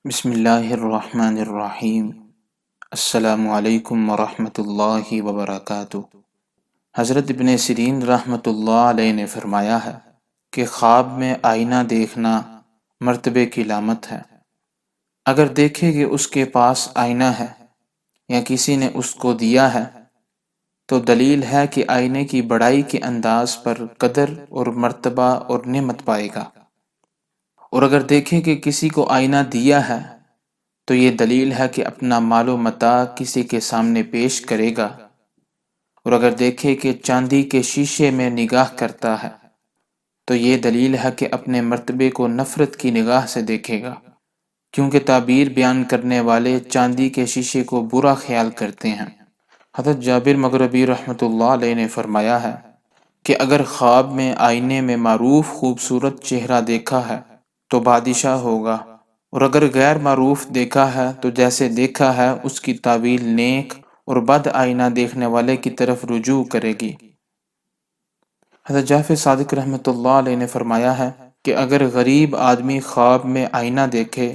بسم اللہ الرحمن الرحیم۔ السلام علیکم ورحمۃ اللہ وبرکاتہ۔ حضرت ابن سیرین رحمۃ اللہ علیہ نے فرمایا ہے کہ خواب میں آئینہ دیکھنا مرتبے کی علامت ہے۔ اگر دیکھے کہ اس کے پاس آئینہ ہے یا کسی نے اس کو دیا ہے تو دلیل ہے کہ آئینے کی بڑائی کے انداز پر قدر اور مرتبہ اور نعمت پائے گا، اور اگر دیکھے کہ کسی کو آئینہ دیا ہے تو یہ دلیل ہے کہ اپنا مال و متاع کسی کے سامنے پیش کرے گا، اور اگر دیکھے کہ چاندی کے شیشے میں نگاہ کرتا ہے تو یہ دلیل ہے کہ اپنے مرتبے کو نفرت کی نگاہ سے دیکھے گا، کیونکہ تعبیر بیان کرنے والے چاندی کے شیشے کو برا خیال کرتے ہیں۔ حضرت جابر مغربی رحمۃ اللہ علیہ نے فرمایا ہے کہ اگر خواب میں آئینے میں معروف خوبصورت چہرہ دیکھا ہے تو بادشاہ ہوگا، اور اگر غیر معروف دیکھا ہے تو جیسے دیکھا ہے اس کی تعویل نیک اور بد آئینہ دیکھنے والے کی طرف رجوع کرے گی۔ حضرت جعفر صادق رحمۃ اللہ علیہ نے فرمایا ہے کہ اگر غریب آدمی خواب میں آئینہ دیکھے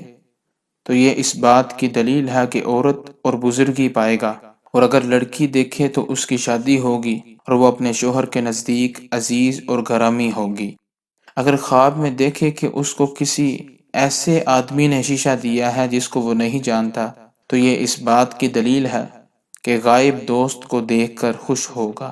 تو یہ اس بات کی دلیل ہے کہ عورت اور بزرگی پائے گا، اور اگر لڑکی دیکھے تو اس کی شادی ہوگی اور وہ اپنے شوہر کے نزدیک عزیز اور گرامی ہوگی۔ اگر خواب میں دیکھے کہ اس کو کسی ایسے آدمی نے شیشہ دیا ہے جس کو وہ نہیں جانتا تو یہ اس بات کی دلیل ہے کہ غائب دوست کو دیکھ کر خوش ہوگا۔